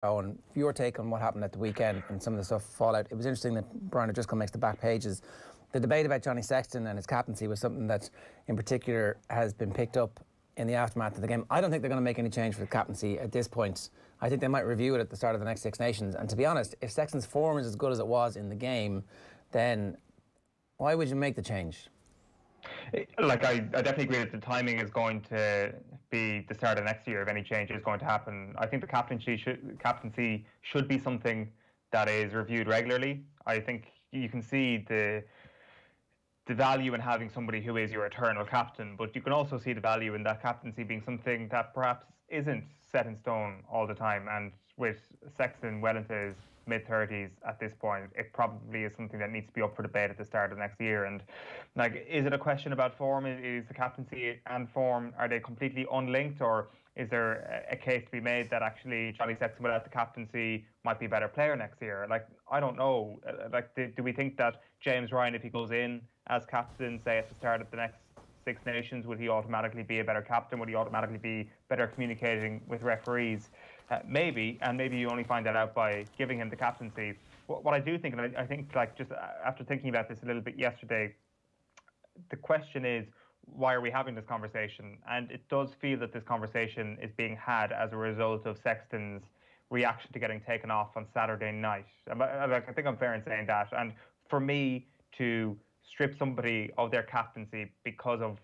Owen, your take on what happened at the weekend and some of the stuff fallout. It was interesting that Brian O'Driscoll makes the back pages. The debate about Johnny Sexton and his captaincy was something that, in particular, has been picked up in the aftermath of the game. I don't think they're going to make any change for the captaincy at this point. I think they might review it at the start of the next Six Nations. And to be honest, if Sexton's form is as good as it was in the game, then why would you make the change? Like, I definitely agree that the timing is going to be the start of next year if any change is going to happen. I think the captaincy should be something that is reviewed regularly. I think you can see the value in having somebody who is your eternal captain, but you can also see the value in that captaincy being something that perhaps isn't set in stone all the time. And with Sexton well into his mid-30s at this point, it probably is something that needs to be up for debate at the start of next year. And like, is it a question about form? Is the captaincy and form, are they completely unlinked, or is there a case to be made that actually Johnny Sexton without the captaincy might be a better player next year? Like, I don't know. Like, do we think that James Ryan, if he goes in as captain, say at the start of the next Six Nations, would he automatically be a better captain? Would he automatically be better communicating with referees? Maybe, and maybe you only find that out by giving him the captaincy. What I do think, and I think, like, just after thinking about this a little bit yesterday, the question is, why are we having this conversation? And it does feel that this conversation is being had as a result of Sexton's reaction to getting taken off on Saturday night. I think I'm fair in saying that. And for me to strip somebody of their captaincy because of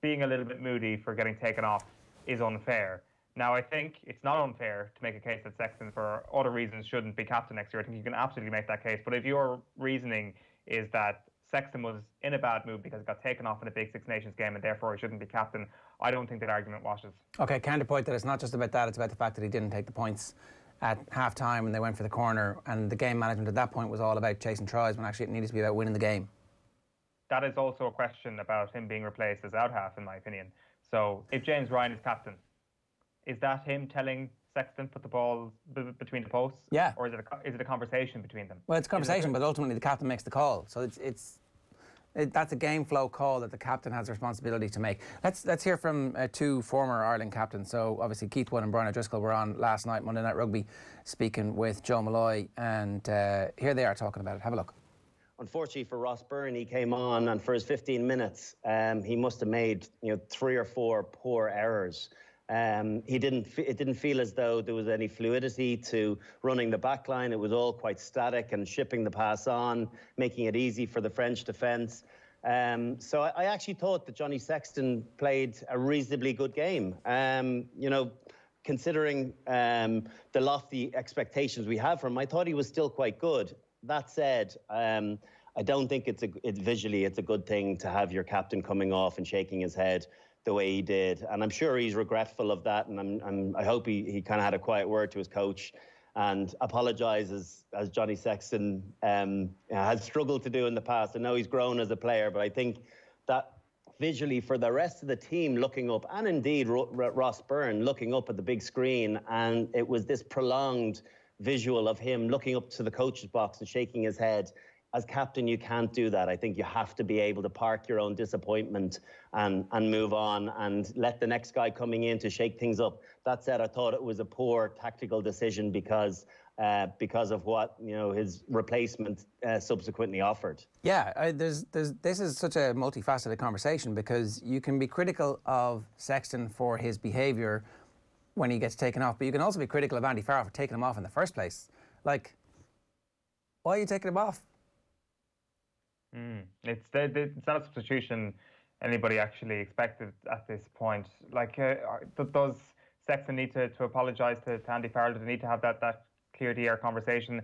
being a little bit moody for getting taken off is unfair. Now, I think it's not unfair to make a case that Sexton, for other reasons, shouldn't be captain next year. I think you can absolutely make that case. But if your reasoning is that Sexton was in a bad mood because he got taken off in a big Six Nations game and therefore he shouldn't be captain, I don't think that argument washes. Okay, counterpoint that it's not just about that, it's about the fact that he didn't take the points at half-time when they went for the corner, and the game management at that point was all about chasing tries when actually it needed to be about winning the game. That is also a question about him being replaced as out-half, in my opinion. So if James Ryan is captain, is that him telling Sexton put the ball between the posts? Yeah. Or is it a conversation between them? Well, it's a conversation, but ultimately the captain makes the call. So that's a game flow call that the captain has a responsibility to make. Let's hear from two former Ireland captains. So obviously Keith Wood and Brian O'Driscoll were on last night, Monday Night Rugby, speaking with Joe Malloy, and here they are talking about it. Have a look. Unfortunately for Ross Byrne, he came on, and for his 15 minutes, he must have made 3 or 4 poor errors. It didn't feel as though there was any fluidity to running the back line. It was all quite static and shipping the pass on, making it easy for the French defence. So I actually thought that Johnny Sexton played a reasonably good game. Considering the lofty expectations we have from him, I thought he was still quite good. That said, I don't think visually it's a good thing to have your captain coming off and shaking his head the way he did, and I'm sure he's regretful of that, and I hope he kind of had a quiet word to his coach and apologises, as Johnny Sexton has struggled to do in the past. I know he's grown as a player, but I think that visually for the rest of the team looking up, and indeed Ross Byrne looking up at the big screen, and it was this prolonged visual of him looking up to the coach's box and shaking his head. As captain, you can't do that. I think you have to be able to park your own disappointment and move on and let the next guy coming in to shake things up. That said, I thought it was a poor tactical decision because of what his replacement subsequently offered. Yeah, this is such a multifaceted conversation, because you can be critical of Sexton for his behaviour when he gets taken off, but you can also be critical of Andy Farrell for taking him off in the first place. Like, why are you taking him off? It's not a substitution anybody actually expected at this point. Like, does Sexton need to apologise to Andy Farrell? Do they need to have that clear the air conversation?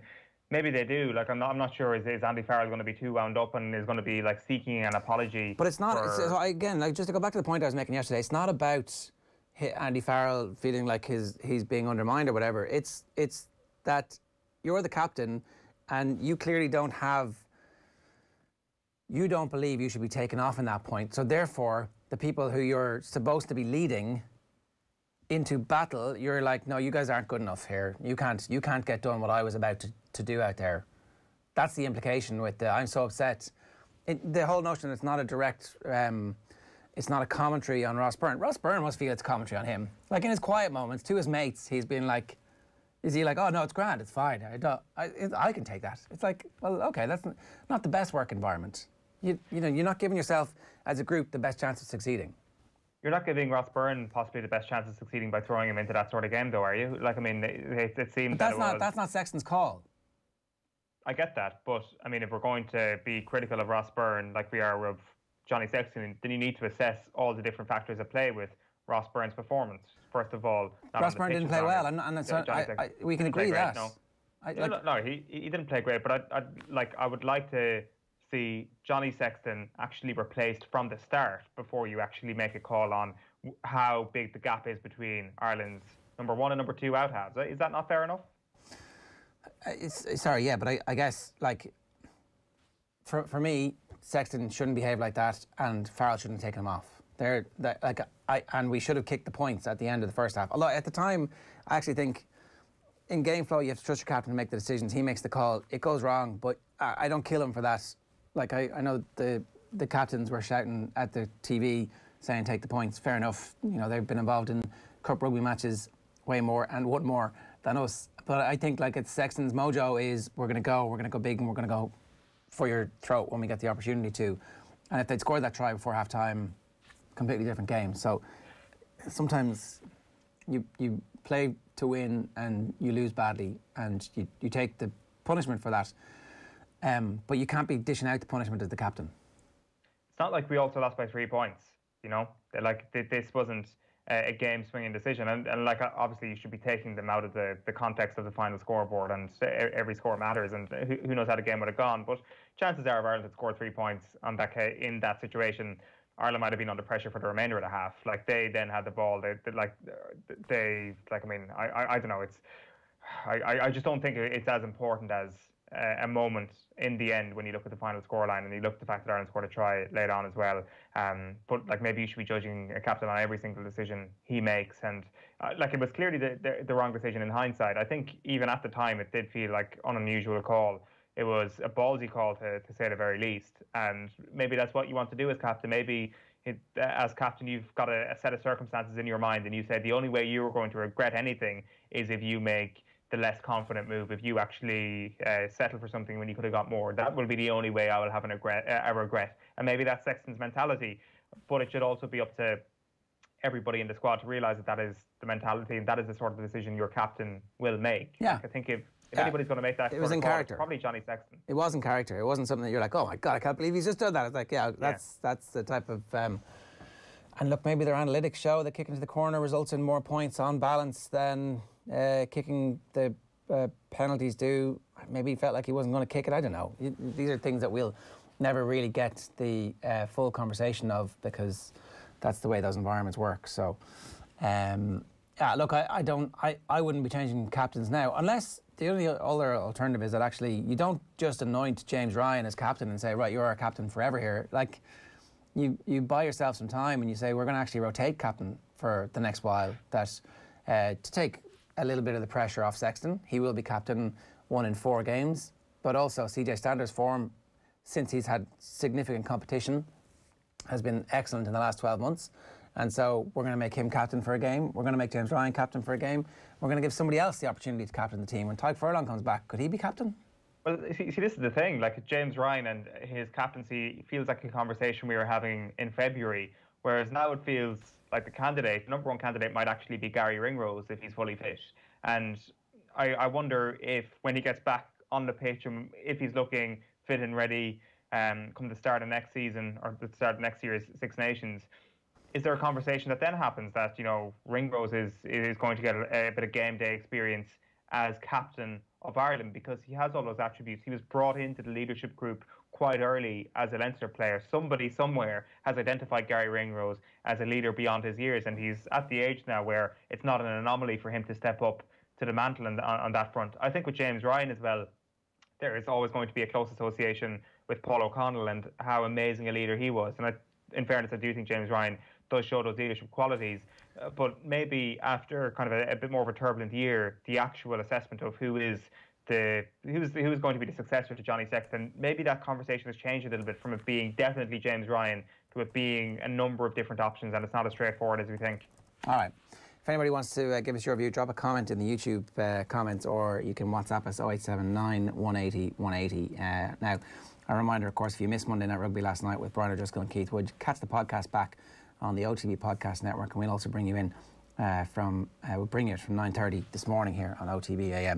Maybe they do. Like, I'm not sure. Is Andy Farrell going to be too wound up and is going to be like seeking an apology? But it's not. Again, like, just to go back to the point I was making yesterday, it's not about Andy Farrell feeling like he's being undermined or whatever. It's that you're the captain and you clearly don't believe you should be taken off in that point. So therefore, the people who you're supposed to be leading into battle, you're like, no, you guys aren't good enough here. You can't get done what I was about to do out there. That's the implication with the I'm so upset. The whole notion it's not a direct, it's not a commentary on Ross Byrne. Ross Byrne must feel it's commentary on him. Like, in his quiet moments, to his mates, he's been like, Is he like, oh no, it's grand, it's fine. I can take that. It's like, well, okay, that's not the best work environment. You know, you're not giving yourself as a group the best chance of succeeding. You're not giving Ross Byrne possibly the best chance of succeeding by throwing him into that sort of game, though, are you? Like, I mean, it seems that's not Sexton's call. I get that, but I mean, if we're going to be critical of Ross Byrne like we are of Johnny Sexton, then you need to assess all the different factors at play with Ross Byrne's performance. First of all, Ross Byrne didn't play well, and we can agree that. No, he didn't play great, but I would like to see Johnny Sexton actually replaced from the start before you actually make a call on how big the gap is between Ireland's number 1 and number 2 out halves. Is that not fair enough? Sorry, yeah, but I guess, like, for me, Sexton shouldn't behave like that, and Farrell shouldn't take him off. And we should have kicked the points at the end of the first half. Although at the time, I actually think in game flow you have to trust your captain to make the decisions. He makes the call. It goes wrong, but I don't kill him for that. Like, I know the captains were shouting at the TV saying take the points. Fair enough. You know, they've been involved in cup rugby matches way more and won more than us. But I think, like, it's Sexton's mojo is we're going to go big, and we're going to go for your throat when we get the opportunity to. And if they'd scored that try before half-time, completely different game. So sometimes you play to win and you lose badly, and you take the punishment for that. But you can't be dishing out the punishment as the captain. It's not like we also lost by 3 points, you know? Like, this wasn't a game-swinging decision. And like, obviously, you should be taking them out of the context of the final scoreboard, and every score matters, and who knows how the game would have gone. But chances are, if Ireland had scored 3 points in that situation, Ireland might have been under pressure for the remainder of the half. Like, they then had the ball. I mean, I don't know. I just don't think it's as important as a moment in the end when you look at the final scoreline, and you look at the fact that Ireland scored a try late on as well. But like, maybe you should be judging a captain on every single decision he makes, and like, it was clearly the wrong decision in hindsight. I think even at the time it did feel like an unusual call. It was a ballsy call to say the very least, and maybe that's what you want to do as captain. Maybe as captain you've got a set of circumstances in your mind, and you said the only way you were going to regret anything is if you make the less confident move, if you actually settle for something when you could have got more. That will be the only way I will have a regret. And maybe that's Sexton's mentality, but it should also be up to everybody in the squad to realise that is the mentality, and that is the sort of decision your captain will make. Yeah. Like, I think if anybody's going to make that, it was in character. It's probably Johnny Sexton. It was in character. It wasn't something that you're like, oh my God, I can't believe he's just done that. It's like, that's the type of. And look, maybe their analytics show that kicking to the corner results in more points on balance than kicking the penalties do. Maybe he felt like he wasn't going to kick it. I don't know. These are things that we'll never really get the full conversation of, because that's the way those environments work. So, look, I wouldn't be changing captains now, unless the only other alternative is that actually you don't just anoint James Ryan as captain and say, right, you're our captain forever here. Like, you buy yourself some time and you say, we're going to actually rotate captain for the next while, that to take a little bit of the pressure off Sexton. He will be captain 1 in 4 games, but also CJ Stander's form, since he's had significant competition, has been excellent in the last 12 months. And so we're going to make him captain for a game. We're going to make James Ryan captain for a game. We're going to give somebody else the opportunity to captain the team. When Tadhg Furlong comes back, could he be captain? Well, see, this is the thing. Like, James Ryan and his captaincy feels like a conversation we were having in February, whereas now it feels like the number 1 candidate might actually be Gary Ringrose if he's fully fit. And I wonder if, when he gets back on the pitch, and if he's looking fit and ready come the start of next season, or the start of next year's Six Nations, is there a conversation that then happens that, you know, Ringrose is going to get a bit of game day experience as captain of Ireland, because he has all those attributes. He was brought into the leadership group quite early as a Leinster player. Somebody somewhere has identified Gary Ringrose as a leader beyond his years, and he's at the age now where it's not an anomaly for him to step up to the mantle on that front. I think with James Ryan as well, there is always going to be a close association with Paul O'Connell and how amazing a leader he was. And in fairness, I do think James Ryan does show those leadership qualities. But maybe after kind of a bit more of a turbulent year, the actual assessment of who's going to be the successor to Johnny Sexton, maybe that conversation has changed a little bit from it being definitely James Ryan to it being a number of different options, and it's not as straightforward as we think. All right. If anybody wants to give us your view, drop a comment in the YouTube comments, or you can WhatsApp us 0879 180 180. Now, a reminder, of course, if you missed Monday Night Rugby last night with Brian O'Driscoll and Keith Wood, catch the podcast back on the OTB Podcast Network, and we'll also bring you in we'll bring it from 9:30 this morning here on OTB AM.